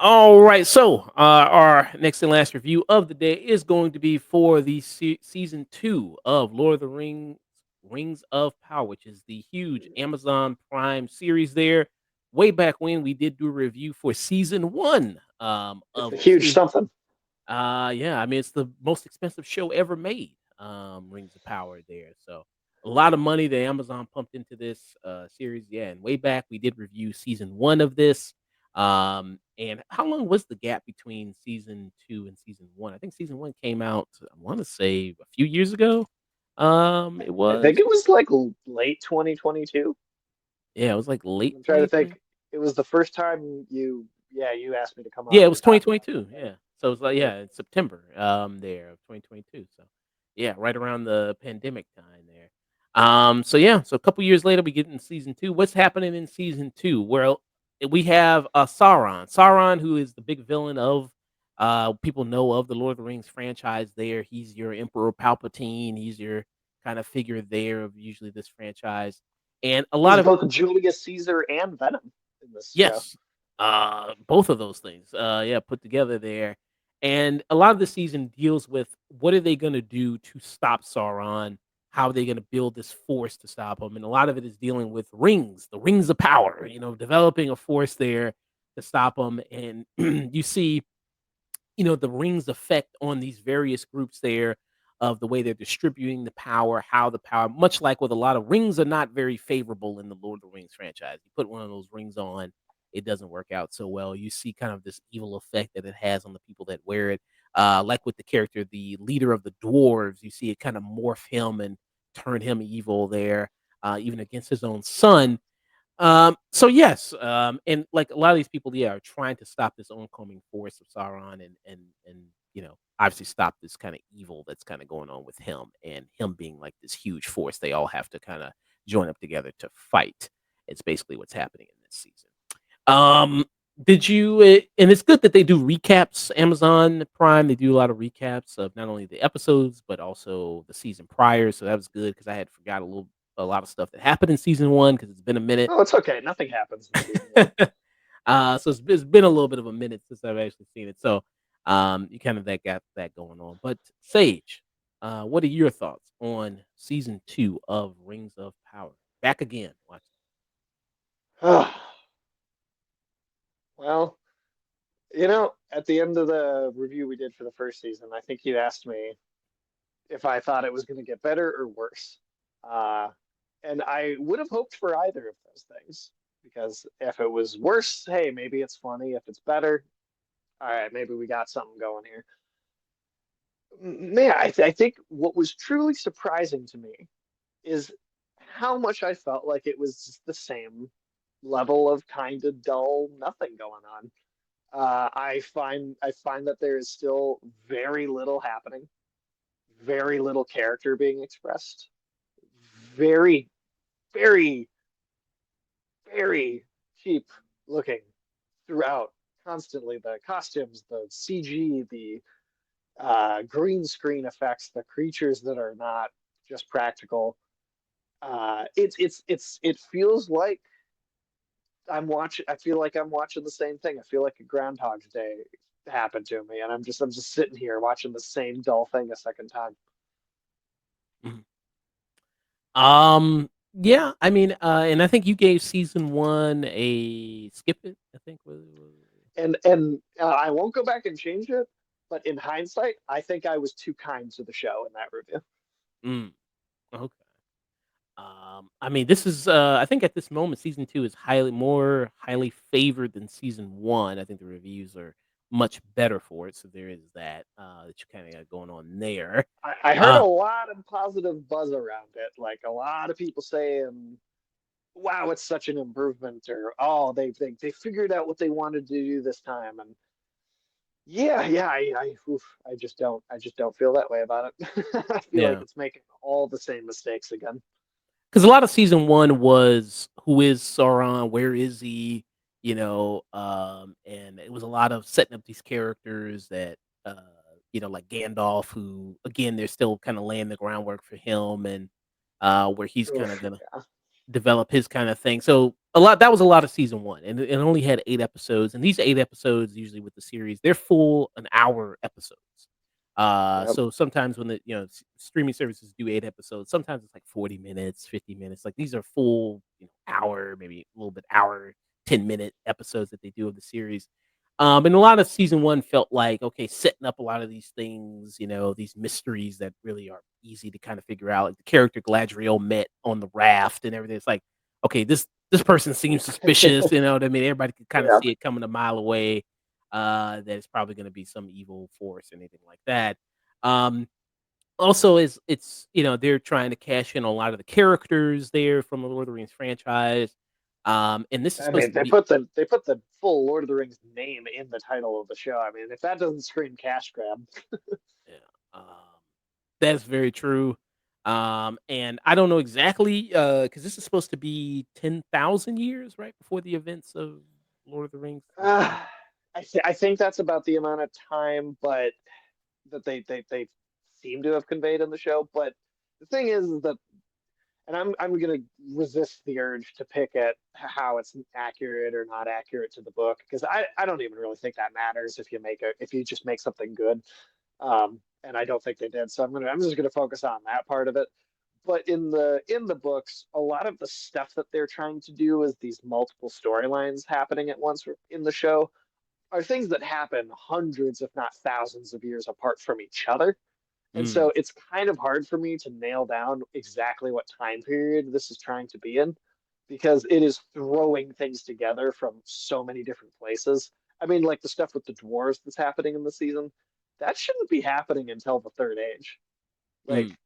All right. So, our next and last review of the day is going to be for the season 2 of Lord of the Rings Rings of Power, which is the huge Amazon Prime series there. Way back when we did do a review for season 1 It's of a the huge series. something. Yeah, I mean, it's the most expensive show ever made, Rings of Power there. So a lot of money that Amazon pumped into this series. Yeah, and way back we did review season 1 of this. And how long was the gap between season 2 and season 1? I think season 1 came out, I want to say a few years ago. It I think was. it was like late 2022. Yeah, it was like late I'm trying to think. 2020. It was the first time you asked me to come Yeah, on it to was talk about 2022, it. yeah. So it's like, Yeah. yeah, it's September, there of 2022, so, yeah, right around the pandemic time there. So yeah, so a couple years later, we get in season 2. What's happening in season 2? Well, we have, Sauron. Sauron, who is the big villain of, people know of the Lord of the Rings franchise there. He's your Emperor Palpatine. He's your kind of figure there of usually this franchise, and a lot He's of. both Julius Caesar and Venom in this show. Yes. Both of those things. Yeah, put together there. And a lot of the season deals with what are they going to do to stop Sauron? How are they going to build this force to stop him? And a lot of it is dealing with rings, the rings of power, developing a force there to stop him. And you see, the rings effect on these various groups there of the way they're distributing the power, how the power, much like with a lot of rings are not very favorable in the Lord of the Rings franchise. You put one of those rings on, it doesn't work out so well. You see kind of this evil effect that it has on the people that wear it. Like with the character, the leader of the dwarves, you see it kind of morph him and turn him evil there, even against his own son. So yes, and like a lot of these people, yeah, are trying to stop this oncoming force of Sauron and obviously stop this kind of evil that's kind of going on with him and him being like this huge force. They all have to kind of join up together to fight. It's basically what's happening in this season. Um, did you? And it's good that they do recaps. Amazon Prime, they do a lot of recaps of not only the episodes but also the season prior. So that was good because I had forgot a lot of stuff that happened in season 1 because it's been a minute. Oh, it's okay. Nothing happens in season one. So it's been a little bit of a minute since I've actually seen it. So you kind of that got that going on. But Sage, what are your thoughts on season 2 of Rings of Power? Back again. Watch. Well, at the end of the review we did for the first season, I think you asked me if I thought it was going to get better or worse. Uh, and I would have hoped for either of those things because if it was worse, hey, maybe it's funny. If it's better, all right, maybe we got something going here. Man, I think what was truly surprising to me is how much I felt like it was just the same level of kind of dull nothing going on. I find that there is still very little happening, very little character being expressed, very, very, very cheap looking throughout. Constantly, the costumes, the CG, the green screen effects, the creatures that are not just practical. It feels like I feel like I'm watching the same thing. I feel like a Groundhog's Day happened to me, and I'm just sitting here watching the same dull thing a second time. Mhm. Yeah, I mean, and I think you gave season 1 a skip it. I think was. And I won't go back and change it, but in hindsight, I think I was too kind to the show in that review. Mm, okay. I mean, this is I think at this moment season 2 is highly favored than season 1. I think the reviews are much better for it, so there is that that you kind of got going on there. I heard a Uh lot of positive buzz around it, like a lot of people saying, "Wow, it's such an improvement," or "Oh, they figured out what they wanted to do this time." And I just don't feel that way about it. I feel like yeah. it's making all the same mistakes again. Cuz a lot of season 1 was who is Sauron, where is he? and it was a lot of setting up these characters that, uh, like Gandalf, who again they're still kind of laying the groundwork for him, and where he's kind of Oof, gonna yeah. develop his kind of thing. So a lot that was a lot of season one, and it only had 8 episodes. And these 8 episodes, usually with the series, they're full an hour episodes. Yep. So sometimes when the streaming services do 8 episodes, sometimes it's like 40 minutes, 50 minutes. Like these are full hour, maybe a little bit hour, 10-minute episodes that they do of the series. And a lot of season one felt like, okay, setting up a lot of these things, these mysteries that really are easy to kind of figure out. Like the character Gladriel met on the raft and everything. It's like, okay, this person seems suspicious, you know what I mean? Everybody could kind of Yeah. see it coming a mile away, that it's probably gonna be some evil force or anything like that. Um, Also it's they're trying to cash in on a lot of the characters there from the Lord of the Rings franchise. And this is I supposed mean, to be they put the full Lord of the Rings name in the title of the show. I mean, if that doesn't scream cash grab, Yeah, that's very true. And I don't know exactly, because this is supposed to be 10,000 years, right, before the events of Lord of the Rings. uh, I think that's about the amount of time, but that they seem to have conveyed in the show. But the thing is that, and I'm gonna resist the urge to pick at how it's accurate or not accurate to the book, because I don't even really think that matters if you just make something good. And I don't think they did. So I'm just gonna focus on that part of it. But in the books, a lot of the stuff that they're trying to do is these multiple storylines happening at once in the show are things that happen hundreds, if not thousands, of years apart from each other. And Mm, so it's kind of hard for me to nail down exactly what time period this is trying to be in because it is throwing things together from so many different places. I mean, like the stuff with the dwarves that's happening in the season, that shouldn't be happening until the third age. Like mm.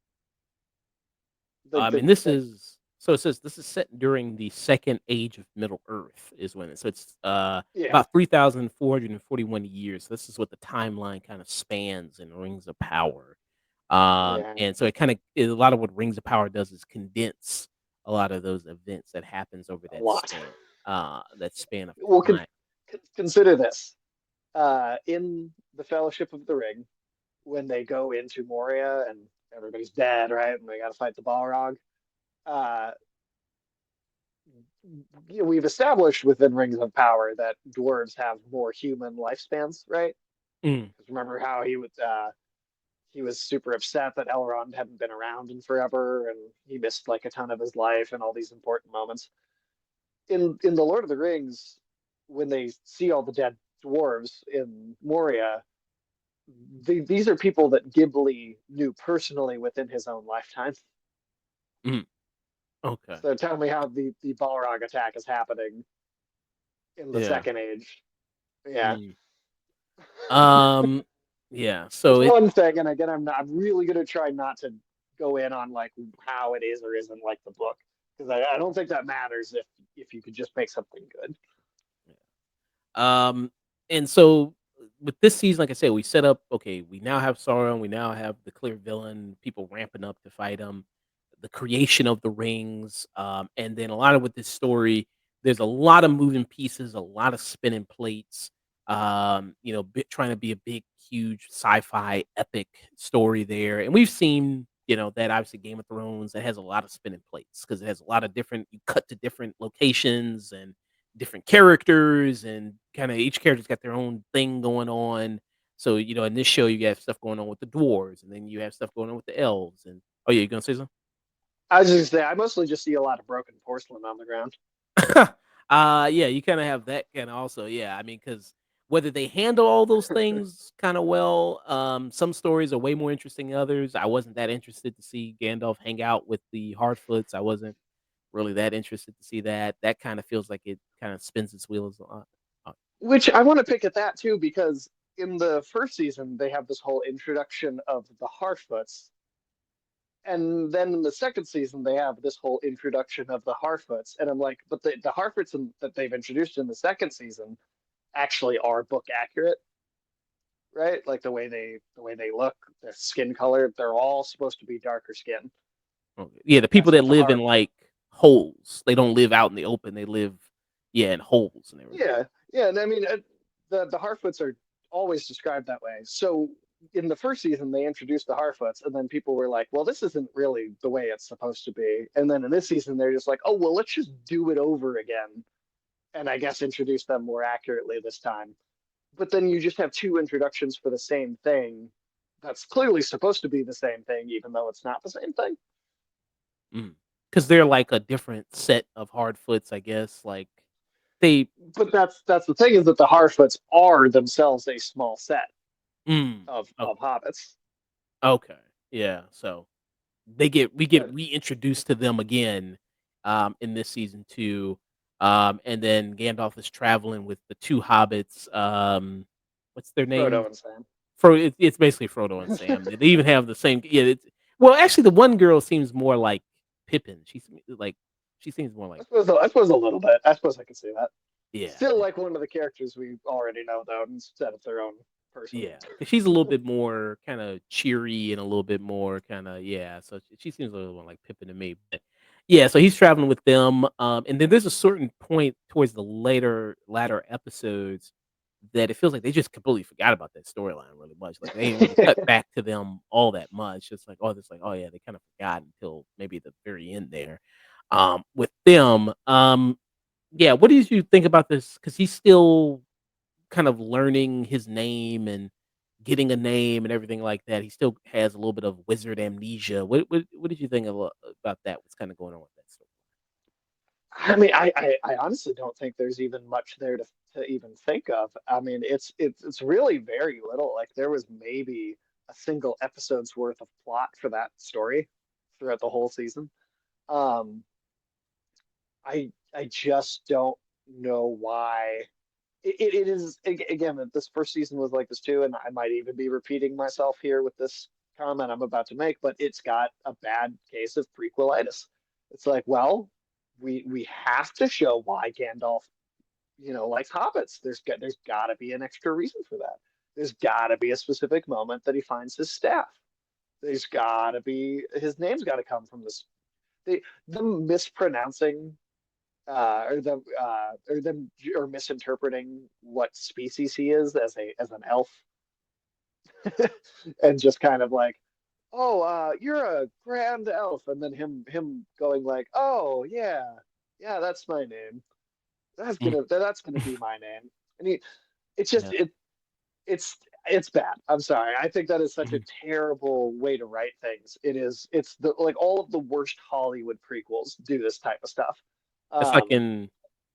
the And this is so it says this is set during the second age of Middle Earth is when so it's yeah, about 3,441 years. This is what the timeline kind of spans in Rings of Power. yeah, And so it kind of a lot of what Rings of Power does is condense a lot of those events that happens over a lot. that span of Well, time. consider this. In the Fellowship of the Ring, when they go into Moria and everybody's dead, right? And they got to fight the Balrog. Uh, we've established within Rings of Power that dwarves have more human lifespans, right? Mm, Because remember how he was super upset that Elrond hadn't been around in forever, and he missed like a ton of his life and all these important moments. In the Lord of the Rings, when they see all the dead dwarves in Moria, these are people that Ghibli knew personally within his own lifetime. mm, okay. So tell me how the Balrog attack is happening in the Yeah. Second Age. Yeah, Mm. Um. Yeah. it's So it. one thing, and again, I'm really gonna try not to go in on like how it is or isn't like the book because I don't think that matters if you could just make something good. Um, and so with this season, like I said, we set up. Okay, we now have Sauron. We now have the clear villain. People ramping up to fight him. The creation of the rings, and then a lot of with this story, there's a lot of moving pieces, a lot of spinning plates. Trying to be a big, huge sci-fi epic story there, and we've seen that obviously Game of Thrones that has a lot of spinning plates because it has a lot of different. You cut to different locations and different characters and kind of each character's got their own thing going on. So, in this show you have stuff going on with the dwarves and then you have stuff going on with the elves and oh yeah, you gonna say something? I was just say I mostly just see a lot of broken porcelain on the ground. Yeah, you kinda have that kinda also, yeah, I mean, because whether they handle all those things kinda well, some stories are way more interesting than others. I wasn't that interested to see Gandalf hang out with the Hardfoots. I wasn't really that interested to see that. That kinda feels like it kinda spins its wheels a lot. Which I want to pick at that too because in the first season they have this whole introduction of the Harfoots, and then in the second season they have this whole introduction of the Harfoots, and I'm like, but the Harfoots that they've introduced in the second season actually are book accurate, right? Like the way they look, their skin color, they're all supposed to be darker skin. Okay. Yeah, the people That's that what the live in, Har like, holes, they don't live out in the open, they live, Yeah, and holes and everything. Yeah, yeah, and I mean the Harfoots are always described that way. So in the first season, they introduced the Harfoots, and then people were like, "Well, this isn't really the way it's supposed to be." And then in this season, they're just like, "Oh, well, let's just do it over again," and I guess introduce them more accurately this time. But then you just have two introductions for the same thing. That's clearly supposed to be the same thing, even though it's not the same thing. Mm. 'Cause they're like a different set of Hardfoots, I guess, like, they But that's the thing is that the Harfoots are themselves a small set of okay, hobbits. okay, yeah, so we get But reintroduced to them again, in this season 2, and then Gandalf is traveling with the 2 hobbits, what's their Frodo names? and Sam. It's basically Frodo and Sam. They even have the same yeah, it's well, actually, the one girl seems more like Pippin. She seems more like I suppose a little bit. I suppose I could see that. yeah, Still like one of the characters we already know though, instead of their own person. yeah, 'cause she's a little bit more kinda cheery and a little bit more kinda yeah, so she seems a little more like Pippin to me, but yeah, so he's traveling with them, and then there's a certain point towards the latter episodes that it feels like they just completely forgot about that storyline really much, like, they didn't really cut back to them all that much, it's like, oh, yeah, they kinda forgot until maybe the very end there, with them, yeah, what did you think about this? Because he's still kind of learning his name and getting a name and everything like that. He still has a little bit of wizard amnesia. What did you think about that? What's kind of going on with that story? I mean, I honestly don't think there's even much there to even think of. I mean, it's really very little. Like there was maybe a single episode's worth of plot for that story throughout the whole season. Um, I just don't know why. It is again that this first season was like this too, and I might even be repeating myself here with this comment I'm about to make, but it's got a bad case of prequelitis. It's like, well, we have to show why Gandalf, likes hobbits. There's got to be an extra reason for that. There's got to be a specific moment that he finds his staff. There's got to be his name's got to come from this. The mispronouncing or them or misinterpreting what species he is as an elf and just kind of like, oh, you're a grand elf, and then him going like, oh yeah, yeah, that's my name. Mm, That's gonna be my name. And it's just yeah. it's bad. I'm sorry. I think that is such a Mhm. terrible way to write things. It's the like all of the worst Hollywood prequels do this type of stuff. It's like Um, in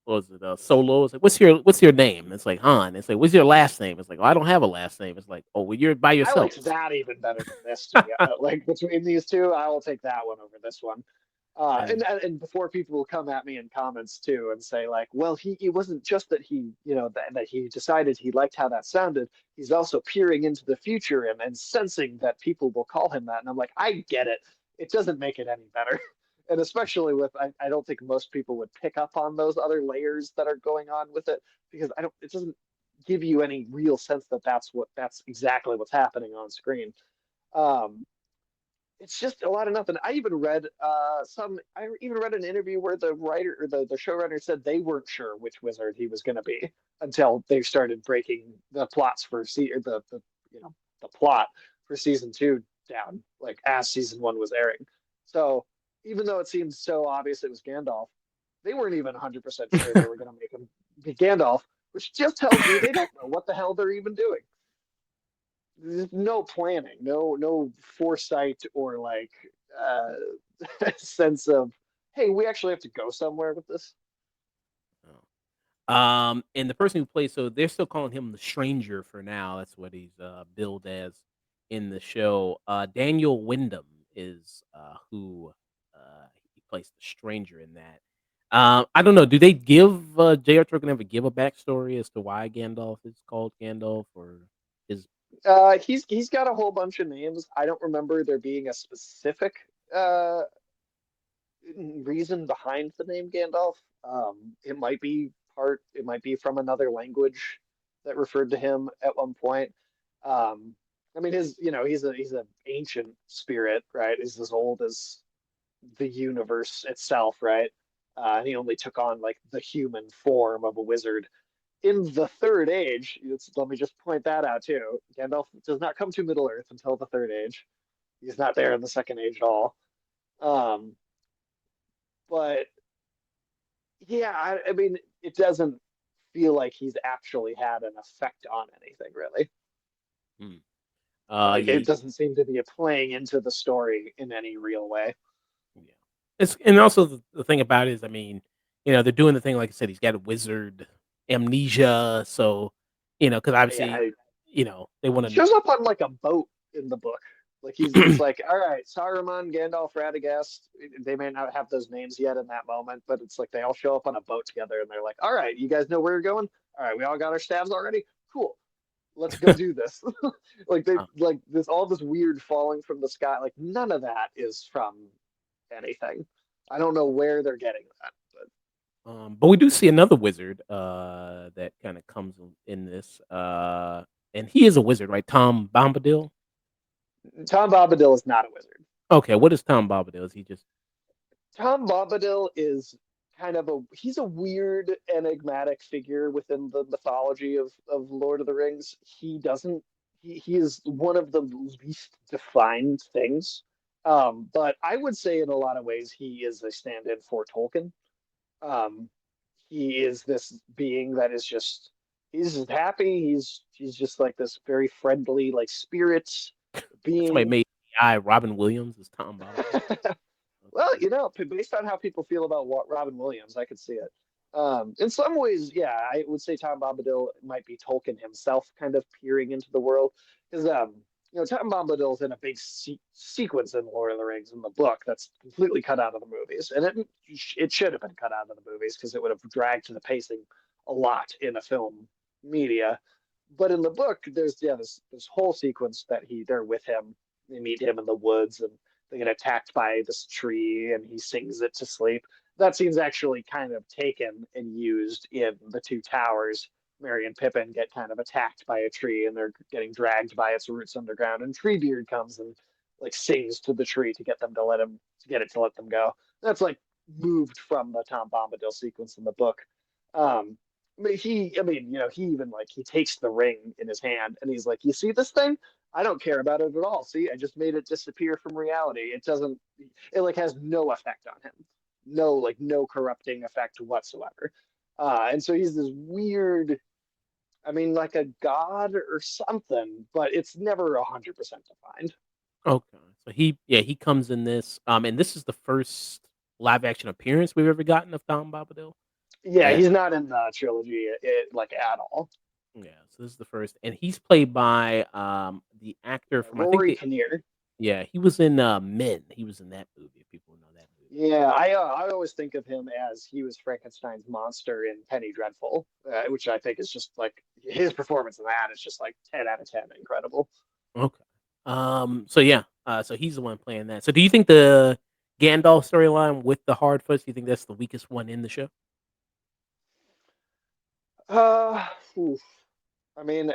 what was it? Solo. It's like, what's your name? It's like Han. It's like, what's your last name? It's like, oh, I don't have a last name. It's like, oh, well, you're by I yourself. liked that even better than this, to be like between these two. I will take that one over this one. And And before people will come at me in comments too and say like, well, it wasn't just that he, that he decided he liked how that sounded. He's also peering into the future and sensing that people will call him that. And I'm like, I get it. It doesn't make it any better. And especially with, I don't think most people would pick up on those other layers that are going on with it because it doesn't give you any real sense that that's exactly what's happening on screen. Um, it's just a lot of nothing. I even read an interview where the writer or the showrunner said they weren't sure which wizard he was going to be until they started breaking the plots for the the plot for season 2 down, like as season 1 was airing. So even though it seemed so obvious it was Gandalf, they weren't even 100% sure they were going to make him be Gandalf, which just tells me they don't know what the hell they're even doing. There's no planning, no foresight or like uh, sense of, hey, we actually have to go somewhere with this. And the person who plays so they're still calling him the stranger for now. That's what he's billed as in the show. Daniel Wyndham is who he plays the stranger in that. I don't know. Do they give J.R. Tolkien ever give a backstory as to why Gandalf is called Gandalf or his? He's got a whole bunch of names. I don't remember there being a specific uh, reason behind the name Gandalf. It might be it might be from another language that referred to him at one point. Um, I mean, he's an ancient spirit, right? He's as old as the universe itself, right? and he only took on like the human form of a wizard. In the Third Age, let me just point that out too. Gandalf does not come to Middle Earth until the Third Age. He's not there in the Second Age at all. Um, but yeah, I mean, it doesn't feel like he's actually had an effect on anything, really. Mm. Like Yeah, it doesn't seem to be playing into the story in any real way. yeah. It's and also the thing about it is, I mean, they're doing the thing like I said, he's got a wizard amnesia, so because obviously, Yeah, they he want to. shows up on like a boat in the book. Like it's like, all right, Saruman, Gandalf, Radagast. They may not have those names yet in that moment, but it's like they all show up on a boat together, and they're like, all right, you guys know where you're going. All right, we all got our staves already. Cool, let's go do this. Like they like this all this weird falling from the sky. Like none of that is from anything. I don't know where they're getting that, But we do see another wizard that kind of comes in this, and he is a wizard, right? Tom Bombadil. but Tom Bombadil is not a wizard. Okay, what is Tom Bombadil? Is he just Tom Bombadil is kind of a he's a weird enigmatic figure within the mythology of Lord of the Rings. He doesn't he is one of the least defined things. But I would say in a lot of ways he is a stand-in for Tolkien. Um, he is this being that is just he's just happy. He's just like this very friendly like spirit somebody being. made AI Robin Williams as Tom Bombadil? Well, Okay. based on how people feel about Robin Williams, I could see it. In some ways, yeah, I would say Tom Bombadil might be Tolkien himself, kind of peering into the world, because Tom Bombadil's in a big sequence in Lord of the Rings in the book that's completely cut out of the movies, and it should have been cut out of the movies because it would have dragged the pacing a lot in a film media. But in the book, there's this whole sequence that they're with him, they meet him in the woods and they get attacked by this tree and he sings it to sleep. That scene's actually kind of taken and used in The Two Towers. Merry and Pippin get kind of attacked by a tree and they're getting dragged by its roots underground. And Treebeard comes and like sings to the tree to get them to get it to let them go. That's like moved from the Tom Bombadil sequence in the book. Um, I mean, he even like he takes the ring in his hand and he's like, "You see this thing? I don't care about it at all. See, I just made it disappear from reality. It doesn't, it like has no effect on him. No corrupting effect whatsoever. And so he's this weird, I mean, like a god or something, but it's never 100% defined. Okay. So he comes in this, and this is the first live action appearance we've ever gotten of Tom Bombadil. Yeah, And he's not in the trilogy like at all. yeah, so this is the first, and he's played by the actor from I think Rory the Kinnear. yeah he was in Men. He was in that movie. If people know that movie. Yeah, I always think of him as he was Frankenstein's monster in Penny Dreadful, which I think is just like his performance in that is just like 10 out of 10, incredible. Okay. So yeah. So he's the one playing that. So do you think the Gandalf storyline with the Hardfoots? Do you think that's the weakest one in the show? Uh, oof. I mean,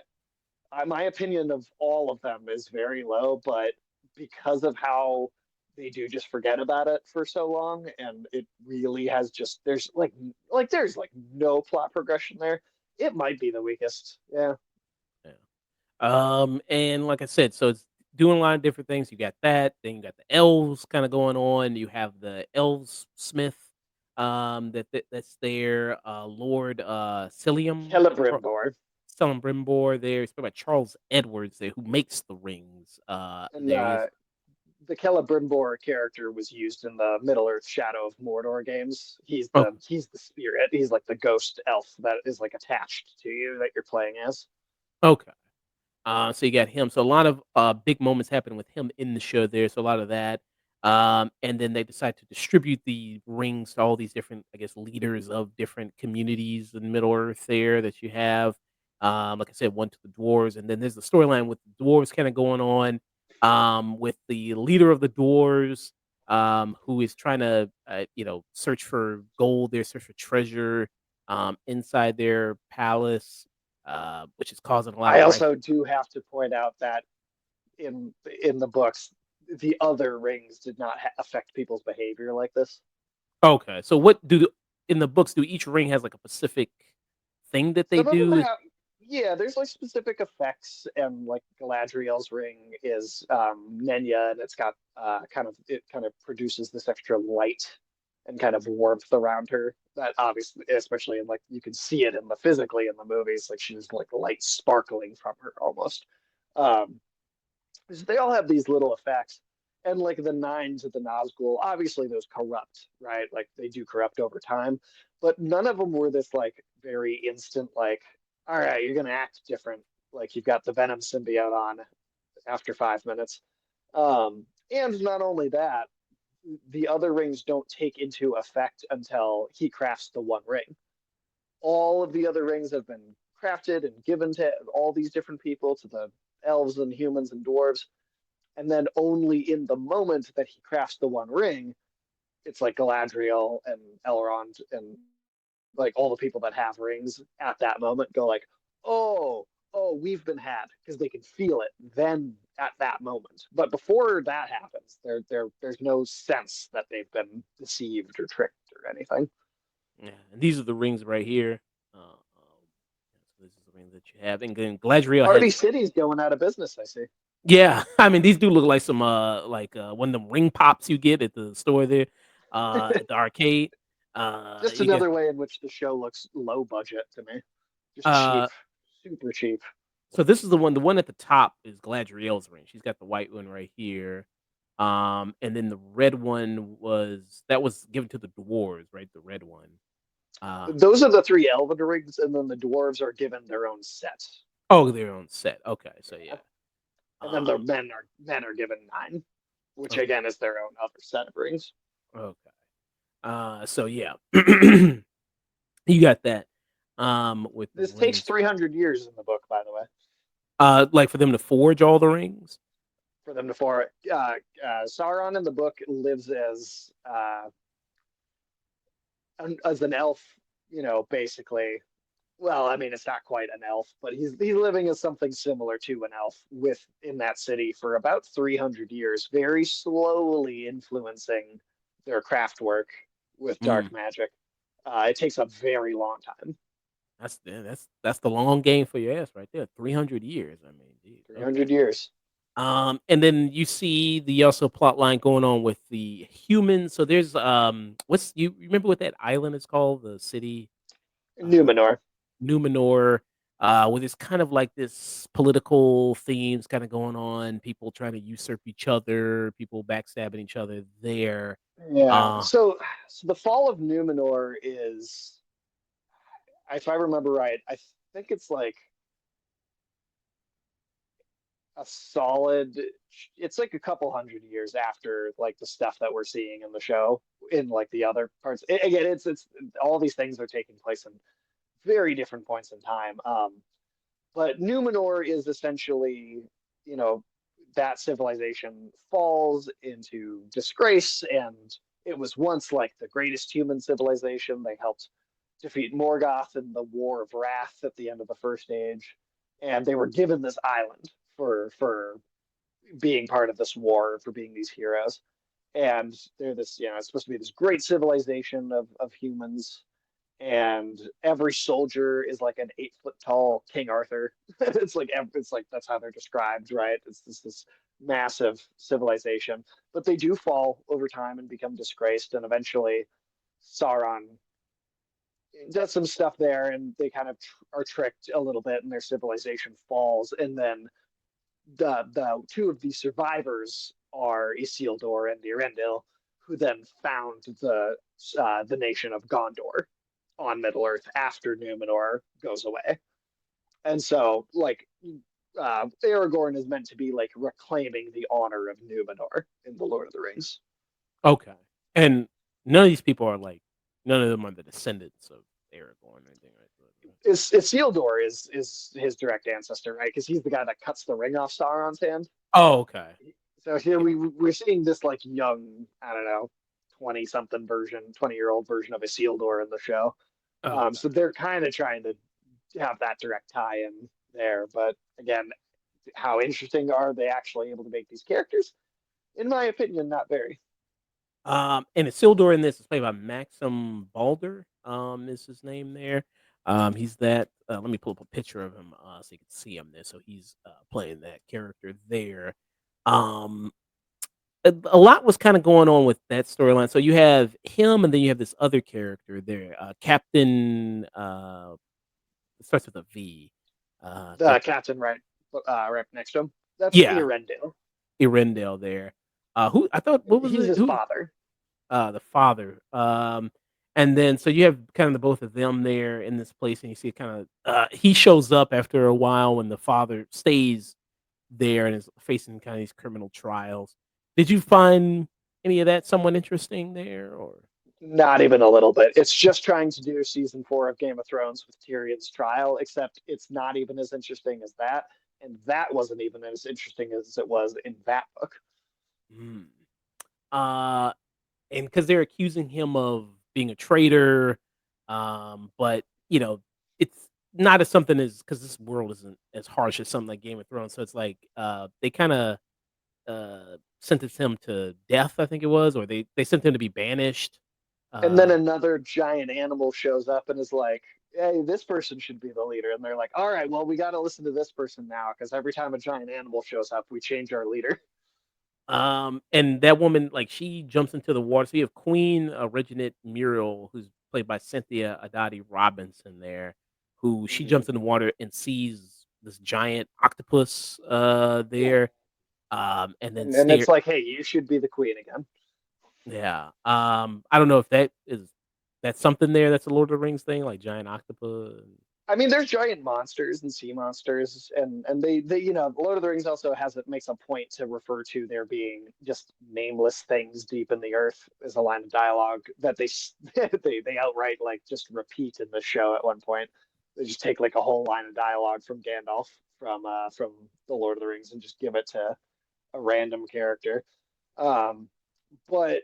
my opinion of all of them is very low, but because of how they do just forget about it for so long, and it really has just there's like no plot progression there. It might be the weakest. Yeah. Yeah. And like I said, so it's doing a lot of different things. You got that, then you got the elves kind of going on. You have the elves smith, that's there. Lord Celebrimbor. Celebrimbor there. It's played by Charles Edwards there, who makes the rings. And There he is. the Celebrimbor character was used in the Middle Earth Shadow of Mordor games. Okay. He's the spirit. He's like the ghost elf that is like attached to you that you're playing as. Okay. So you got him. So a lot of big moments happen with him in the show there. So a lot of that. And then they decide to distribute the rings to all these different, I guess, leaders of different communities in Middle Earth there that you have. Like I said, one to the dwarves, and then there's the storyline with the dwarves kind of going on, with the leader of the dwarves, who is trying to, search for gold, there, search for treasure, inside their palace, which is causing a lot I of rife. also do have to point out that in the books, the other rings did not affect people's behavior like this. Okay, so what do in the books, do each ring has, like, a specific thing that they Some of them do? have, yeah, there's like specific effects, and like Galadriel's ring is Nenya, and it's got it kind of produces this extra light and kind of warmth around her. That obviously, especially in like you can see it in the physically in the movies, like she's like light sparkling from her almost. Um, so they all have these little effects. And like the nines of the Nazgul, obviously those corrupt, right? Like they do corrupt over time, but none of them were this like very instant, like, all right, you're gonna act different. Like you've got the Venom symbiote on after 5 minutes. And not only that, the other rings don't take into effect until he crafts the one ring. All of the other rings have been crafted and given to all these different people, to the elves and humans and dwarves, and then only in the moment that he crafts the one ring, it's like Galadriel and Elrond and like all the people that have rings at that moment go like, oh, oh, we've been had, because they can feel it then at that moment. But before that happens, there's no sense that they've been deceived or tricked or anything. Yeah, and these are the rings right here. So this is the ring that you have, and then Galadriel Party has City's going out of business, I see. yeah, I mean, these do look like some, one of them ring pops you get at the store there, at the arcade. Just You get another way in which the show looks low budget to me. Just uh cheap, super cheap. So this is the one at the top is Galadriel's ring. She's got the white one right here. And then the red one was given to the dwarves, right? The red one. Uh, Those are the three elven rings, and then the dwarves are given their own set. oh, their own set. Okay, so yeah. Yeah. And then the Um, men are given nine, which okay, again is their own other set of rings. okay. So yeah, you got that. With the This takes rings. 300 years in the book, by the way, Like for them to forge all the rings. for them to for Sauron in the book lives as an elf, basically. Well, I mean, it's not quite an elf, but he's living as something similar to an elf with in that city for about 300 years, very slowly influencing their craft work with Mm, dark magic. It takes a very long time, that's the long game for your ass right there. 300 years. I mean, dude. Okay. 300 years. And then you see the also plot line going on with the humans. So there's what's you remember what that island is called? The city uh Numenor. Numenor, where there's kind of like this political themes kind of going on, people trying to usurp each other, people backstabbing each other there. Yeah. Uh So the fall of Numenor is, if I remember right, I think it's like a solid, it's like a couple hundred years after like the stuff that we're seeing in the show in like the other parts. Again, it's all these things are taking place in very different points in time. But Numenor is essentially, you know, that civilization falls into disgrace, and it was once like the greatest human civilization. They helped defeat Morgoth in the War of Wrath at the end of the First Age, and they were given this island for being part of this war, for being these heroes. And they're this, it's supposed to be this great civilization of humans, and every soldier is like an 8 foot tall King Arthur. It's like that's how they're described, right? It's this massive civilization, but they do fall over time and become disgraced, and eventually Sauron does some stuff there, and they kind of are tricked a little bit, and their civilization falls, and then the two of the survivors are Isildur and Eärendil, who then found the nation of Gondor on Middle Earth after Numenor goes away. And so, like, Aragorn is meant to be like reclaiming the honor of Numenor in the Lord of the Rings. okay. And none of these people are like none of them are the descendants of Aragorn or anything like that. Isildur is his direct ancestor, right? Because he's the guy that cuts the ring off Sauron's hand. Oh, okay. So here we're seeing this like young, I don't know, 20 something version, 20-year-old version of Isildur in the show. Okay. So they're kind of trying to have that direct tie in there. But again, how interesting are they actually able to make these characters? In my opinion, not very. And Isildur in this is played by Maxim Balder, is his name there. He's that. Let me pull up a picture of him so you can see him there. So he's playing that character there. Um, a lot was kind of going on with that storyline. So you have him, and then you have this other character there, Captain. It starts with a V. The Can't. captain right next to him. That's Yeah, Earendil. Irendell there. Who I thought what was He's it? his Who father. the father. And then so you have kind of the both of them there in this place, and you see kind of he shows up after a while when the father stays there and is facing kind of these criminal trials. Did you find any of that somewhat interesting there, or? Not even a little bit. It's just trying to do season 4 of Game of Thrones with Tyrion's trial, except it's not even as interesting as that. And that wasn't even as interesting as it was in that book. Mm. Uh, and because they're accusing him of being a traitor, but it's not as something as because this world isn't as harsh as something like Game of Thrones. So it's like they kind of sentenced him to death, I think it was, or they sent him to be banished. And then Uh, another giant animal shows up and is like, hey, this person should be the leader. And they're like, all right, well, we got to listen to this person now because every time a giant animal shows up, we change our leader. and that woman, like, she jumps into the water. So you have Queen Reginald Muriel, who's played by Cynthia Adati Robinson there, who she Mm-hmm. jumps in the water and sees this giant octopus Yeah. there, and then And stare. it's like, hey, you should be the queen again. Yeah. I don't know if that's something there that's a Lord of the Rings thing, like giant octopus. I mean, there's giant monsters and sea monsters, and they Lord of the Rings also has it makes a point to refer to there being just nameless things deep in the earth as a line of dialogue that they they outright like just repeat in the show at one point. They just take like a whole line of dialogue from Gandalf from the Lord of the Rings and just give it to a random character. Um, but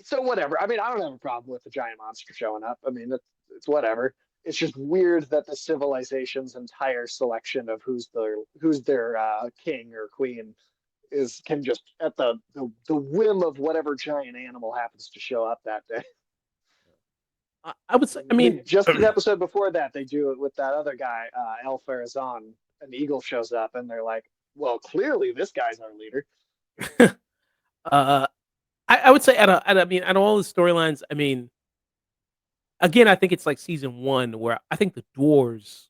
so whatever. I mean, I don't have a problem with the giant monster showing up. I mean, it's whatever. It's just weird that the civilization's entire selection of who's their king or queen is can just at the whim of whatever giant animal happens to show up that day. I would say, I mean, Just an episode before that, they do it with that other guy, El Farazan. An eagle shows up, and they're like, "Well, clearly this guy's our leader." uh, I would say I mean, out of all the storylines, I mean, again, I think it's like season 1 where I think the dwarves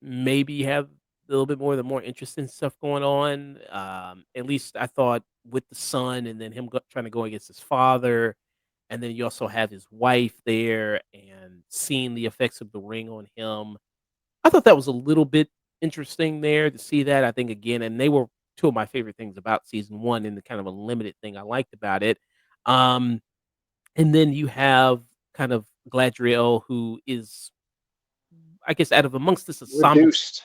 maybe have a little bit more of the more interesting stuff going on. At least I thought with the son and then him trying to go against his father. And then you also have his wife there and seeing the effects of the ring on him. I thought that was a little bit interesting there to see that. I think again, and they were two of my favorite things about season 1 and the kind of a limited thing I liked about it. Um, and then you have kind of Gladriel, who is, I guess, out of amongst this ensemble. Reduced.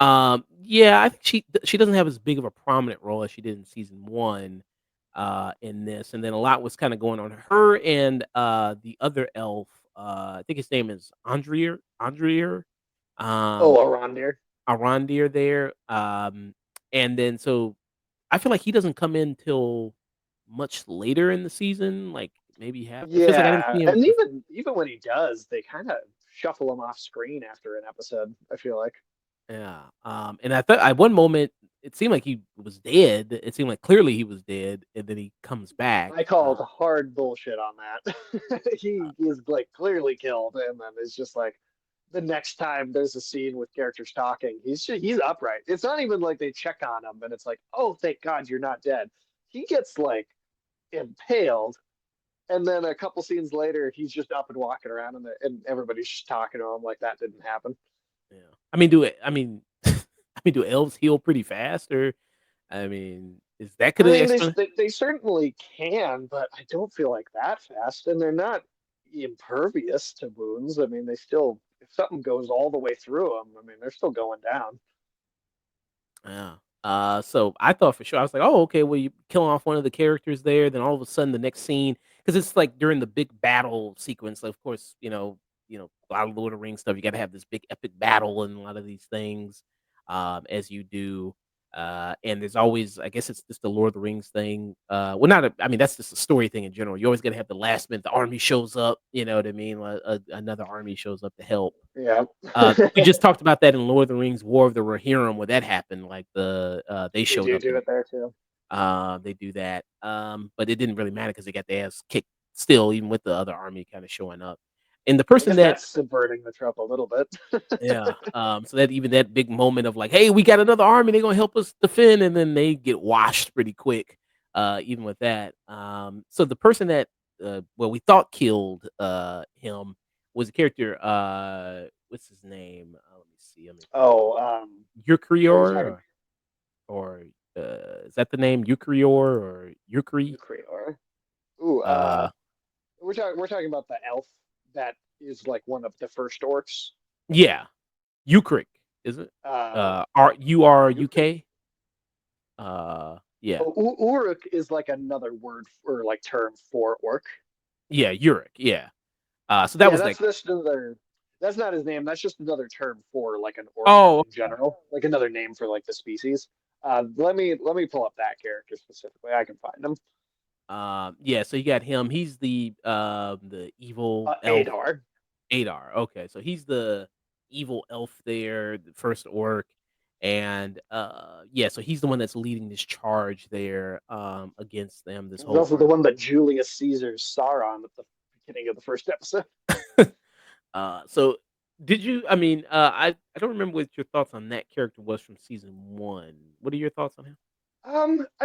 Yeah, I think she doesn't have as big of a prominent role as she did in season 1, in this, and then a lot was kinda going on her and, the other elf, I think his name is Andrear, Oh, um, Arondir. Arondir there, and then so I feel like he doesn't come in till much later in the season, like, maybe half it feels like I didn't Yeah, see him and the even when he does, they kind of shuffle him off screen after an episode. I feel like yeah, and I thought at one moment, it seemed like he was dead. It seemed like clearly he was dead, and then he comes back. I called hard bullshit on that. He is like clearly killed, and then it's just like the next time there's a scene with characters talking, he's upright. It's not even like they check on him, and it's like, oh, thank God you're not dead. He gets like impaled, and then a couple scenes later, he's just up and walking around, and everybody's just talking to him like that didn't happen. Yeah, I mean, do it. I mean, I mean, do elves heal pretty fast, or I mean, is that could I have mean, explain? they certainly can, but I don't feel like that fast. And they're not impervious to wounds. I mean, they still, if something goes all the way through them, I mean, they're still going down. Yeah. So I thought for sure I was like, oh, okay, well, you killing off one of the characters there, then all of a sudden the next scene, because it's like during the big battle sequence. Like, of course, a lot of Lord of the Rings stuff. You got to have this big epic battle and a lot of these things, as you do. And there's always, I guess it's just the Lord of the Rings thing. Well, not, I mean, that's just a story thing in general. You always got to have the last minute, the army shows up, you know what I mean? Another army shows up to help. Yeah. We just talked about that in Lord of the Rings, War of the Rohirrim, where that happened. Like they They showed do up do and it there too. they do that. But it didn't really matter because they got their ass kicked still, even with the other army kind of showing up. And the I person guess that that's subverting the trope a little bit. yeah. So that even that big moment of like, hey, we got another army, they're gonna help us defend, and then they get washed pretty quick. Even with that. So the person that well we thought killed him was a character, what's his name? Let me see. Let me pull it up. Oh, are we Eucrior talking or is that the name? Eucrior or Eucri? Ukraine? Ooh, Uh we're talking about the elf that is like one of the first orcs. yeah. Eucric, is it? Uh, Ukraine. URUK? Yeah. Oh, Uruk is like another word or like term for orc. Yeah, Uric, yeah. So that Yeah, was that's like, just another. That's not his name. That's just another term for like an orc oh, in general, like another name for like the species. Let me pull up that character specifically. I can find him. yeah, so you got him. He's the evil elf Adar. Adar. Okay, so he's the evil elf there, the first orc. And yeah, so he's the one that's leading this charge there against them, this He's whole also the army. one that Julius Caesar Sauron at the beginning of the first episode. So did you I mean, I don't remember what your thoughts on that character was from season 1. What are your thoughts on him? I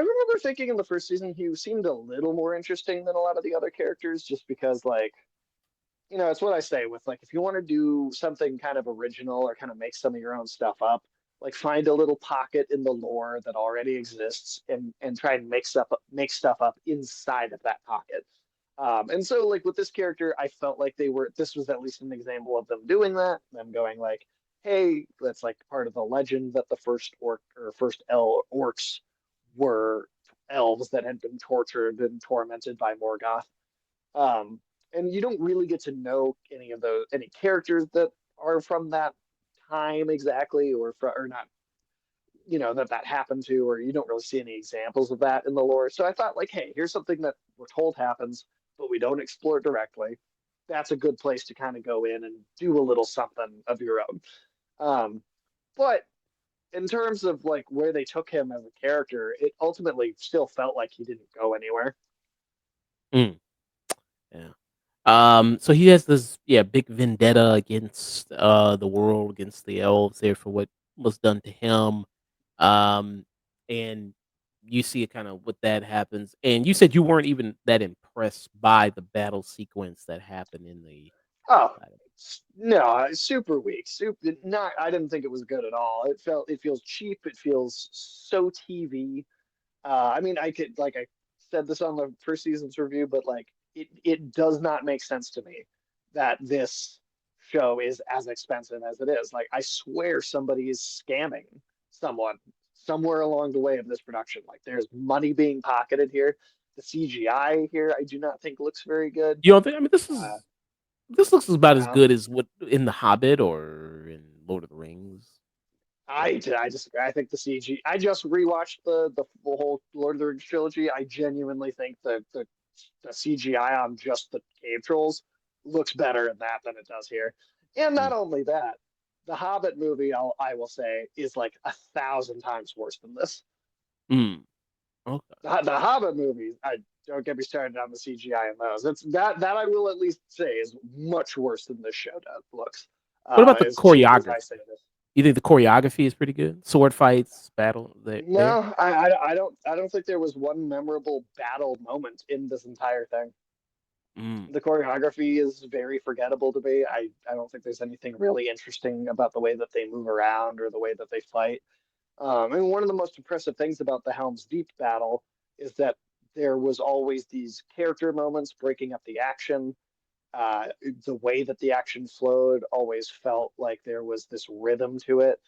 remember thinking in the first season he seemed a little more interesting than a lot of the other characters, just because like it's what I say with like if you want to do something kind of original or kind of make some of your own stuff up, like find a little pocket in the lore that already exists and try and make stuff up inside of that pocket. And so like with this character, I felt like this was at least an example of them doing that, them going like, hey, that's like part of the legend that the first orc or first orcs were elves that had been tortured and tormented by Morgoth. Um, and you don't really get to know any characters that are from that time exactly, or not, that happened to, or you don't really see any examples of that in the lore. So I thought, like, hey, here's something that we're told happens, but we don't explore it directly. That's a good place to kind of go in and do a little something of your own. Um, but in terms of like where they took him as a character, it ultimately still felt like he didn't go anywhere. Mm, yeah. So he has this, yeah, big vendetta against the world, against the elves there for what was done to him. Um, and you see it kind of what that happens. And you said you weren't even that impressed by the battle sequence that happened in the Oh, uh, no, super weak. Super not. I didn't think it was good at all. It feels cheap. It feels so TV. I mean, I could like I said this on the first season's review, but like it does not make sense to me that this show is as expensive as it is. Like I swear somebody is scamming someone somewhere along the way of this production. Like there's money being pocketed here. The CGI here I do not think looks very good. you don't think? I mean, Uh, this looks about as no, good as what in the Hobbit or in Lord of the Rings. I disagree. I think the CG. I just rewatched the whole Lord of the Rings trilogy. I genuinely think the CGI on just the cave trolls looks better in that than it does here. And not Mm. only that, the Hobbit movie, I will say, is like 1,000 times worse than this. Mm. Okay. The Hobbit movies, I don't get me started on the CGI in those. It's that I will at least say is much worse than this show does looks. What about the As cheap as I choreography? say this. You think the choreography is pretty good? Sword fights, battle there? No, I don't think there was one memorable battle moment in this entire thing. Mm. The choreography is very forgettable to me. I don't think there's anything really interesting about the way that they move around or the way that they fight. And one of the most impressive things about the Helm's Deep battle is that there was always these character moments breaking up the action. Uh, the way that the action flowed always felt like there was this rhythm to it.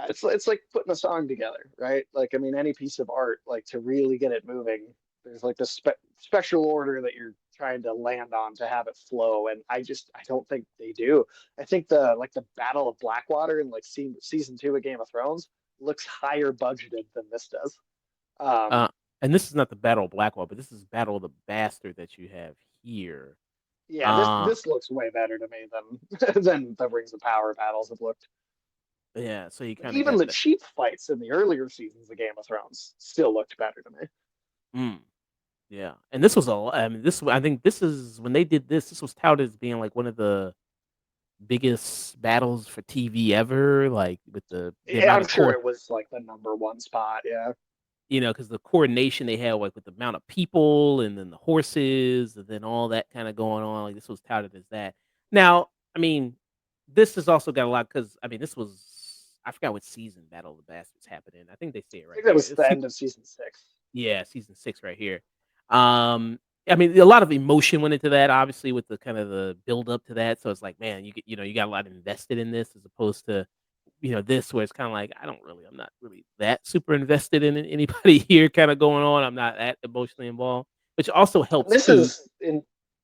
It's like putting a song together, right? Like I mean, any piece of art, like to really get it moving, there's like this special order that you're trying to land on to have it flow, and I don't think they do. I think the Battle of Blackwater in like season 2 of Game of Thrones looks higher budgeted than this does. Um, Uh, and this is not the Battle of Blackwall, but this is Battle of the Bastard that you have here. yeah, this Uh, this looks way better to me than than the Rings of Power battles have looked. yeah, so you Like kind of even got the that. cheap fights in the earlier seasons of Game of Thrones still looked better to me. Mm, yeah, and this was I mean, I think this is when they did this. This was touted as being like one of the biggest battles for TV ever. Like with the Yeah, amount I'm of sure core, it was like the number one spot. Yeah, because the coordination they had, like with the amount of people and then the horses, and then all that kind of going on. Like this was touted as that. Now, I mean, this has also got a lot because I mean, this was I forgot what season Battle of the Bastards happened in. I think they say it I right think that here. was the end of season 6. Yeah, season 6 right here. Um, I mean, a lot of emotion went into that, obviously, with the kind of the build up to that. So it's like, man, you got a lot invested in this as opposed to, this where it's kind of like, I'm not really that super invested in anybody here kind of going on. I'm not that emotionally involved, which also And helps this too. is in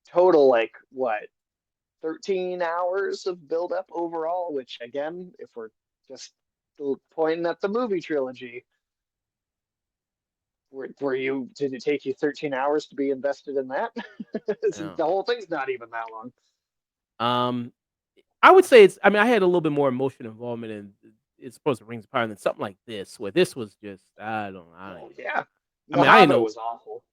total like what 13 hours of build up overall. Which again, if we're just pointing at the movie trilogy, were you did it take you 13 hours to be invested in that? Yeah. The whole thing's not even that long. Um, I would say I mean, I had a little bit more emotional involvement in it's supposed to Rings of Power than something like this, where this was just, I don't Oh even know. yeah, I The mean, I didn't Hobbit know was awful.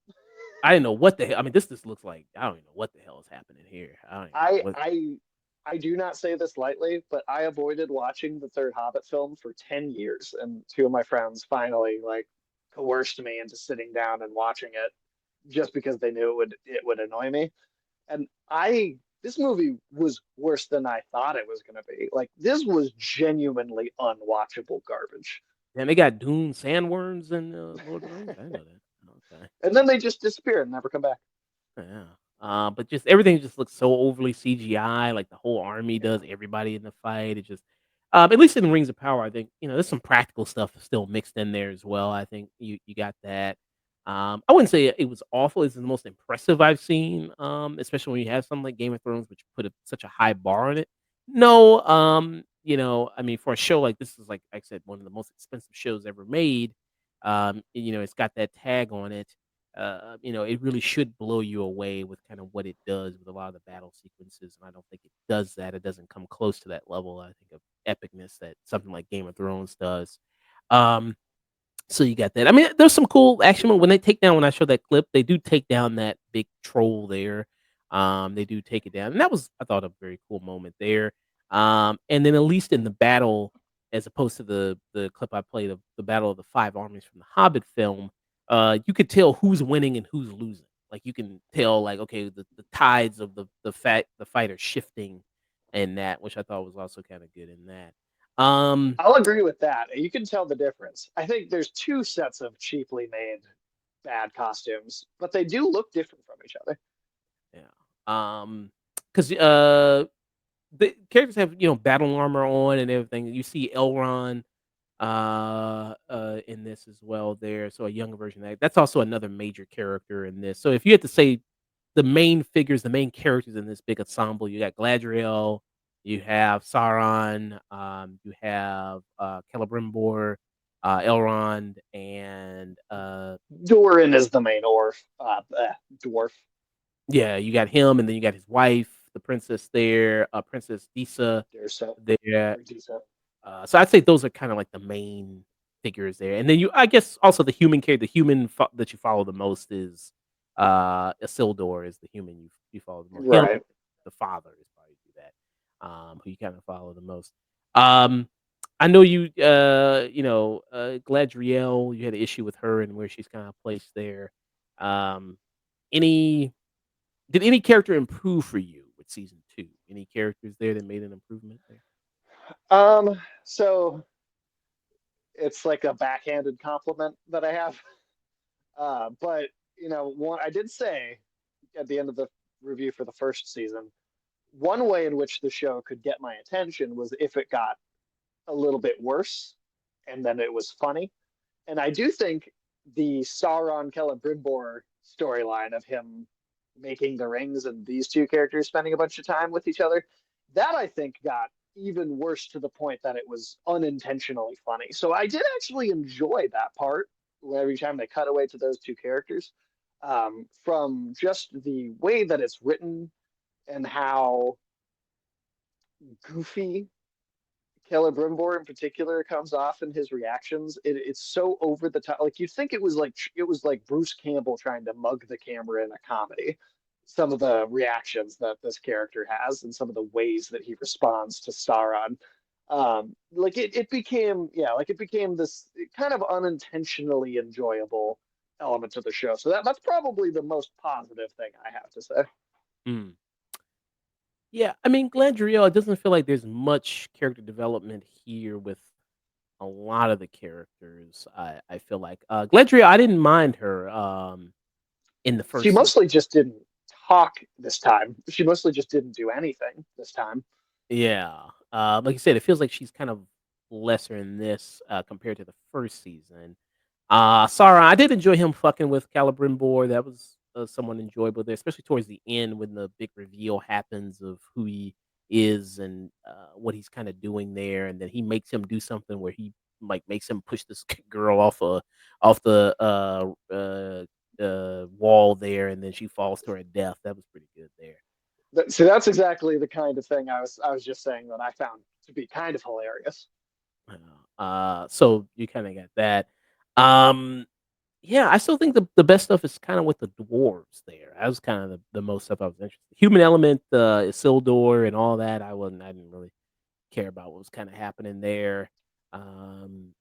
I didn't know what the hell. I mean, this just looks like I don't even know what the hell is happening here. I don't even know I what. I I do not say this lightly, but I avoided watching the third Hobbit film for 10 years, and two of my friends finally like coerced me into sitting down and watching it just because they knew it would annoy me. And I this movie was worse than I thought it was going to be. Like this was genuinely unwatchable garbage. And they got Dune sandworms in Lord of the Rings. I didn't know that. Okay. And then they just disappear and never come back. Yeah. But just everything just looks so overly CGI. Like the whole army Yeah. does, everybody in the fight. It just, at least in Rings of Power, I think there's some practical stuff still mixed in there as well. I think you got that. I wouldn't say it was awful. It's the most impressive I've seen. Especially when you have something like Game of Thrones, which put such a high bar on it. No, I mean, for a show like this is like I said, one of the most expensive shows ever made. It's got that tag on it. It really should blow you away with kind of what it does with a lot of the battle sequences, and I don't think it does that. It doesn't come close to that level, I think, of epicness that something like Game of Thrones does. Um, so you got that. I mean, there's some cool action when they take down when I show that clip, they do take down that big troll there. They do take it down. And that was I thought a very cool moment there. And then at least in the battle, as opposed to the clip I played of the battle of the five armies from the Hobbit film, you could tell who's winning and who's losing. Like you can tell, like, okay, the tides of the fight are shifting in that, which I thought was also kind of good in that. Um I'll agree with that. You can tell the difference. I think there's two sets of cheaply made bad costumes, but they do look different from each other. Yeah. Because the characters have battle armor on and everything. You see Elrond in this as well there, so a younger version of that. That's also another major character in this. So if you had to say the main figures, the main characters in this big ensemble, you got Galadriel, you have Sauron, you have Celebrimbor, Elrond, and Doran is the main dwarf. yeah, you got him, and then you got his wife, the princess there, Princess Disa Dersa there. or Disa. So I'd say those are kind of like the main figures there, and then I guess, also the human character, the human that you follow the most is Isildur is the human you follow the most. Him, Right. the father is probably that, who you kind of follow the most. Um, I know Gladriel, you had an issue with her and where she's kind of placed there. Um, any did any character improve for you with season 2? Any characters there that made an improvement there? So it's like a backhanded compliment that I have. But one I did say at the end of the review for the first season, one way in which the show could get my attention was if it got a little bit worse and then it was funny. And I do think the Sauron Celebrimbor storyline of him making the rings and these two characters spending a bunch of time with each other That I think got even worse to the point that it was unintentionally funny. So I did actually enjoy that part every time they cut away to those two characters, from just the way that it's written and how goofy Celebrimbor in particular comes off in his reactions. It's so over the top. Like you'd think it was like Bruce Campbell trying to mug the camera in a comedy. Some of the reactions that this character has and some of the ways that he responds to Sauron. Like it became, yeah, like it became this kind of unintentionally enjoyable element to the show. So that's probably the most positive thing I have to say. Mm. Yeah, I mean, Glandriel, it doesn't feel like there's much character development here with a lot of the characters. I feel like Glandriel, I didn't mind her in the She first season. mostly just didn't talk this time. She mostly just didn't do anything this time. Yeah, like you said, it feels like she's kind of lesser in this compared to the first season. Sauron, I did enjoy him fucking with Celebrimbor. That was somewhat enjoyable there, especially towards the end when the big reveal happens of who he is and what he's kind of doing there, and then he makes him do something where he like makes him push this girl off the wall there, and then she falls to her death. That was pretty good there. So that's exactly the kind of thing I was just saying that I found to be kind of hilarious. So you kind of got that. Um, Yeah, I still think the best stuff is kinda with the dwarves there. That was kinda the most stuff I was interested. Human element, Isildur and all that, I didn't really care about what was kinda happening there. Um,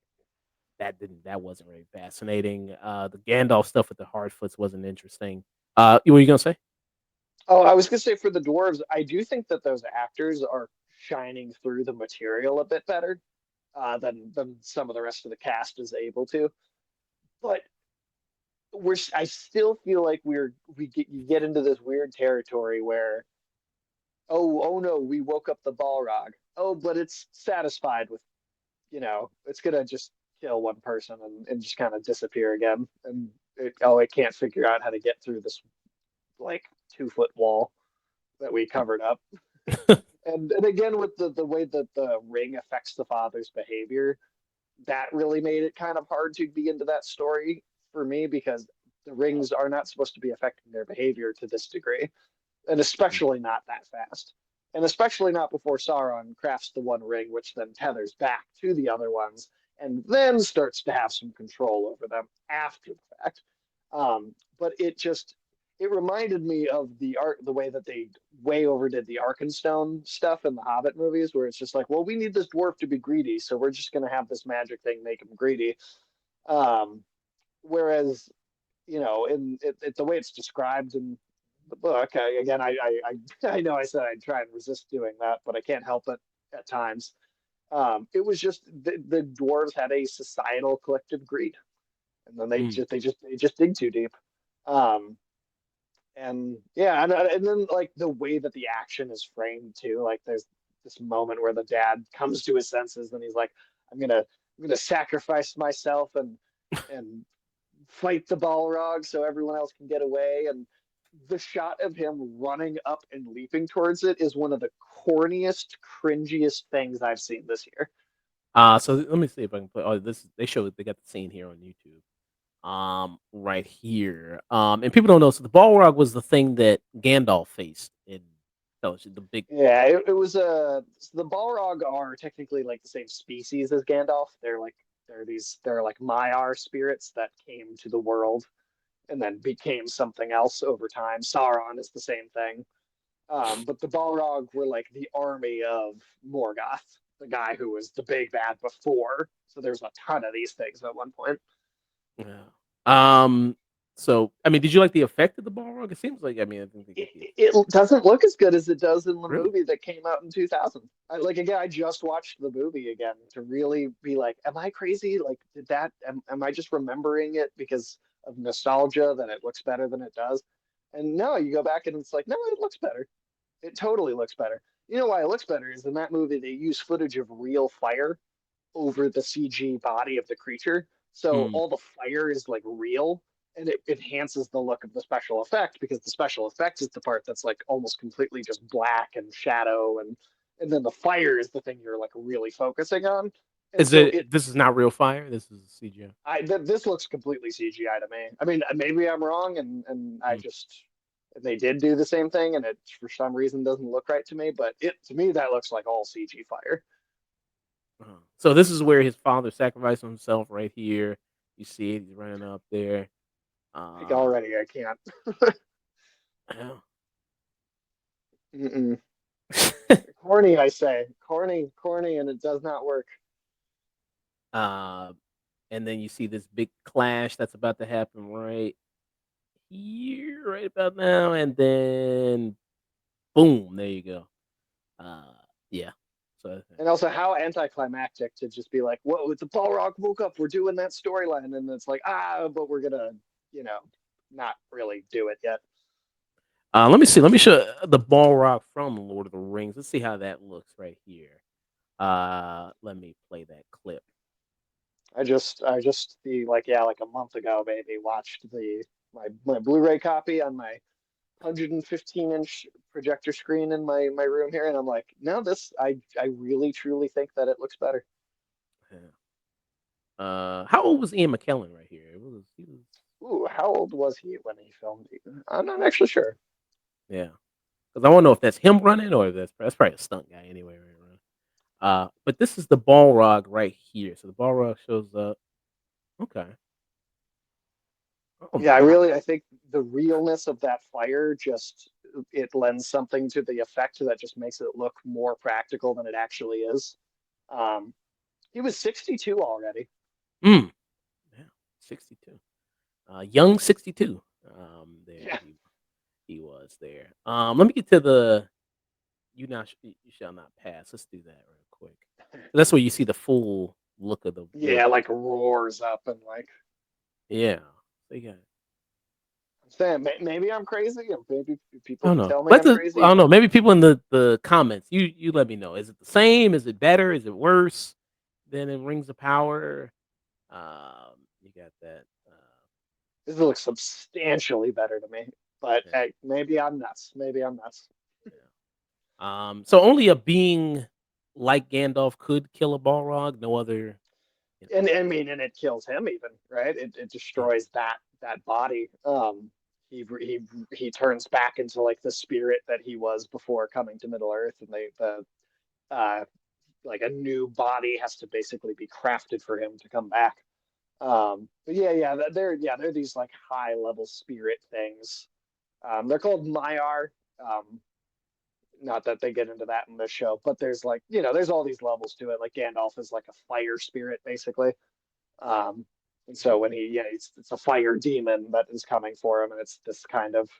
that wasn't really fascinating. The Gandalf stuff with the Hardfoots wasn't interesting. What were you gonna say? Oh, I was gonna say for the dwarves, I do think that those actors are shining through the material a bit better than some of the rest of the cast is able to. But I still feel like you get into this weird territory where oh no, we woke up the Balrog. Oh, but it's satisfied with, it's gonna just kill one person and just kind of disappear again. And it can't figure out how to get through this like 2 foot wall that we covered up. And again with the way that the ring affects the father's behavior, that really made it kind of hard to be into that story for me because the rings are not supposed to be affecting their behavior to this degree, and especially not that fast. And especially not before Sauron crafts the one ring, which then tethers back to the other ones, and then starts to have some control over them after the fact. But it reminded me of the way that they way overdid the Arkenstone stuff in the Hobbit movies, where it's just like, well, we need this dwarf to be greedy, so we're just going to have this magic thing make him greedy. Um, Whereas the way it's described in the book, I know I said I'd try and resist doing that, but I can't help it at times. It was just the dwarves had a societal collective greed, and then Mm. they just dig too deep. Um, and yeah, and then like the way that the action is framed too, like there's this moment where the dad comes to his senses and he's like, I'm gonna sacrifice myself and fight the Balrog so everyone else can get away. And the shot of him running up and leaping towards it is one of the corniest, cringiest things I've seen this year. So let me see if I can put this they got the scene here on YouTube. Right here. And people don't know, so the Balrog was the thing that Gandalf faced in Fellowship, the big Yeah, it was the Balrog are technically like the same species as Gandalf. They're like Maiar spirits that came to the world and then became something else over time. Sauron is the same thing. But the Balrog were like the army of Morgoth, the guy who was the big bad before. So there's a ton of these things at one point. yeah. Um, so, I mean, did you like the effect of the Balrog? It seems like, I mean, I think they It, got the it doesn't look as good as it does in the really? movie that came out in 2000. Like again, I just watched the movie again to really be like, am I crazy? Like, am I just remembering it because of nostalgia that it looks better than it does? And no, you go back and it's like, no, it looks better. It totally looks better. You know why it looks better is in that movie they use footage of real fire over the CG body of the creature. So Mm. all the fire is like real and it enhances the look of the special effect because the special effect is the part that's like almost completely just black and shadow and and then the fire is the thing you're like really focusing on. And Is so it this is not real fire? This is CGI? this looks completely CGI to me. I mean, maybe I'm wrong, and I Mm, just they did do the same thing, and it for some reason doesn't look right to me. But it to me that looks like all CG fire. uh-huh. So this is where his father sacrificed himself right here. You see it, he's running up there. Like Uh, already, I can't. yeah. Mm-mm. Corny, I say, corny, corny, and it does not work. uh, and then you see this big clash that's about to happen right here, right about now, and then boom, there you go. Uh, yeah. So And also, how anticlimactic to just be like, "Whoa, it's a Balrog woke up. We're doing that storyline," and it's like, but we're gonna, you know, not really do it yet. let me see. Let me show the Balrog from Lord of the Rings. Let's see how that looks right here. Let me play that clip. I just the like yeah, like a month ago, maybe watched my Blu-ray copy on my 115-inch projector screen in my room here, and I'm like, no, I really truly think that it looks better. Yeah. How old was Ian McKellen right here? He was Ooh, how old was he when he filmed it? I'm not actually sure. yeah. Because I want to know if that's him running or if that's probably a stunt guy anyway. Right, running. But this is the Balrog right here. So the Balrog shows up. Okay. Oh Yeah, my. I think the realness of that fire just it lends something to the effect that just makes it look more practical than it actually is. Um, he was 62 already. Mm. Yeah. 62. Young 62. There Yeah, he was there. Let me get to the you shall not pass. Let's do that real quick. That's where you see the full look of the yeah, village. like roars up and like Yeah. So you got I'm saying maybe I'm crazy, or maybe I people don't can know. tell me I'm I crazy, don't but know. Maybe people in the comments, you let me know. Is it the same? Is it better? Is it worse than in Rings of Power? You got that. this looks substantially better to me. But Yeah, hey, maybe I'm nuts. Maybe I'm nuts. yeah. So only a being like Gandalf could kill a Balrog. No other. You know, And I mean, and it kills him even, right? It yeah. destroys that body. He turns back into like the spirit that he was before coming to Middle Earth, and the uh like a new body has to basically be crafted for him to come back. But they're these like high level spirit things. They're called Maiar. Not that they get into that in this show, but there's like there's all these levels to it. Like Gandalf is like a fire spirit basically. Um, and so when it's a fire demon that is coming for him, and it's this kind of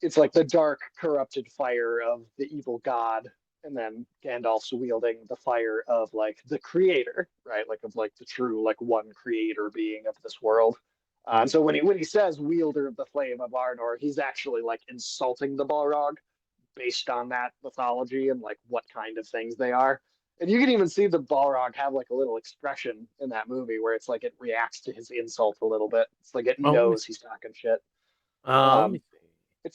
it's like the dark, corrupted fire of the evil god, and then Gandalf's wielding the fire of like the creator, right? Like of like the true like one creator being of this world. And Mm. so when he says wielder of the flame of Arnor, he's actually like insulting the Balrog based on that mythology and like what kind of things they are. And you can even see the Balrog have like a little expression in that movie where it's like it reacts to his insult a little bit. It's like it Oh, let me knows see. he's talking shit. Let me Um, see.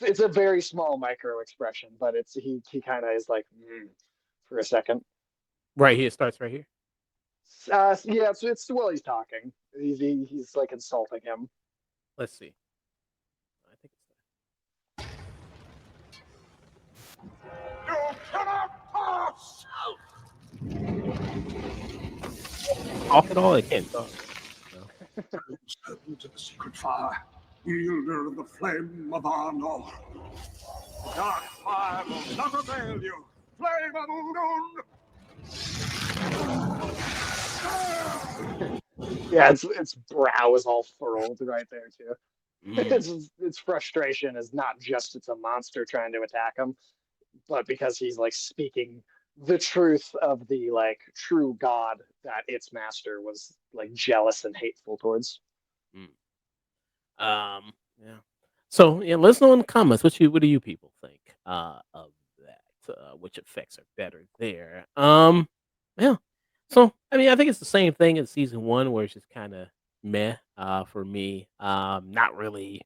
it's a very small micro expression, but it's he kind of is like for a second. Right here. It starts right here. Yeah, it's while he's talking. He's like insulting him. Let's see. I think it's You cannot pass! talk at all. It can't talk. No. Servant to the secret fire, wielder of the flame of Arnor. The dark fire will not avail you. Flame of Udun! Yeah, its brow is all furrowed right there too. Mm. Its frustration is not just it's a monster trying to attack him, but because he's like speaking the truth of the like true God that its master was like jealous and hateful towards. Mm. Yeah. So yeah, let us know in the comments what do you people think of that? Which effects are better there? Yeah. So I mean, I think it's the same thing as season one, where it's just kind of meh for me. Not really.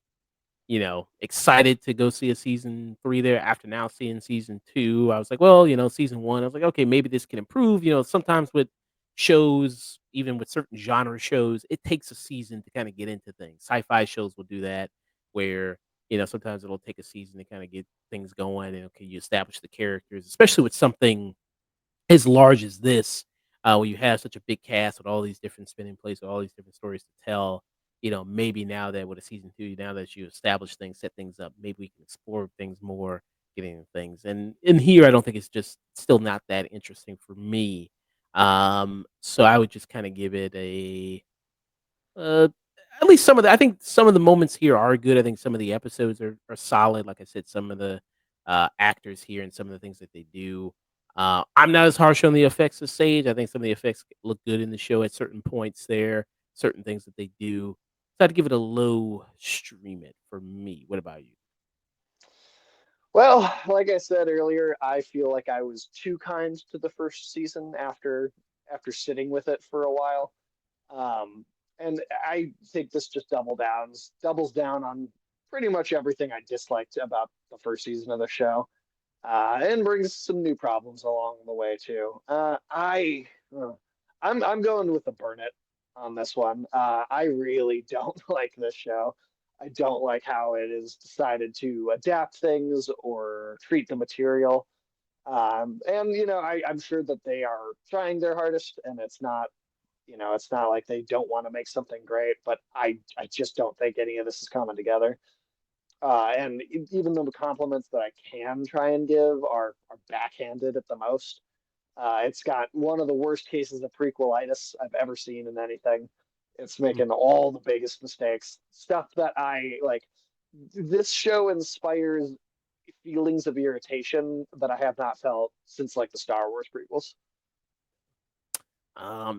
excited to go see a season 3 there after now seeing season 2. I was like, well, season 1, I was like, okay, maybe this can improve. Sometimes with shows, even with certain genre shows, it takes a season to kind of get into things. Sci-fi shows will do that where, sometimes it'll take a season to kind of get things going and okay, you establish the characters, especially with something as large as this, when you have such a big cast with all these different spinning plates, with all these different stories to tell, maybe now that with a season 2, now that you establish things, set things up, maybe we can explore things more, get into things. And in here, I don't think it's just still not that interesting for me. So I would just kind of give it a uh, at least some of the I think some of the moments here are good. I think some of the episodes are solid. Like I said, some of the actors here and some of the things that they do. I'm not as harsh on the effects as Sage. I think some of the effects look good in the show at certain points there, certain things that they do. So I'd give it a low stream it for me. What about you? Well, like I said earlier, I feel like I was too kind to the first season after sitting with it for a while. Um, and I think this just doubles down on pretty much everything I disliked about the first season of the show, and brings some new problems along the way too. Uh, I'm going with the burn it on this one. I really don't like this show. I don't like how it is decided to adapt things or treat the material. And I'm sure that they are trying their hardest, and it's not like they don't want to make something great, but I just don't think any of this is coming together. And even the compliments that I can try and give are backhanded at the most. It's got one of the worst cases of prequelitis I've ever seen in anything. It's Mm. making all the biggest mistakes. Stuff that I like. This show inspires feelings of irritation that I have not felt since like the Star Wars prequels.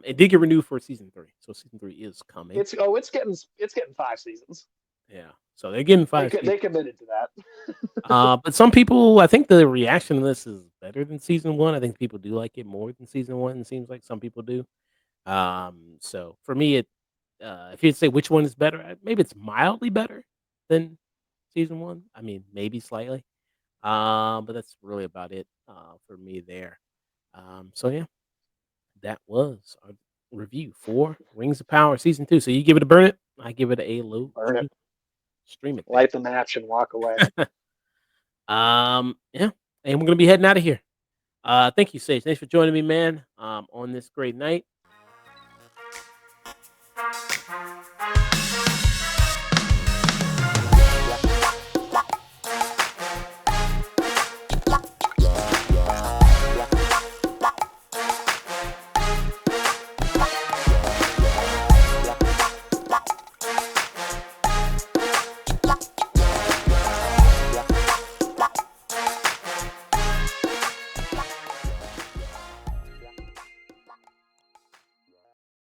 It did get renewed for season 3, so season 3 is coming. It's getting 5 seasons. Yeah, so they're getting They 5 could they seasons. committed to that. But some people, I think the reaction to this is better than season 1. I think people do like it more than season 1, it seems like some people do. So for me, if you'd say which one is better, maybe it's mildly better than season 1. I mean, maybe slightly. But that's really about it, for me there. So yeah, that was our review for Rings of Power season 2. So you give it a burn it, I give it a low Burn it, stream it there. light the match, and walk away. Yeah, and we're gonna be heading out of here. Thank you, Sage. Thanks for joining me, man. On this great night.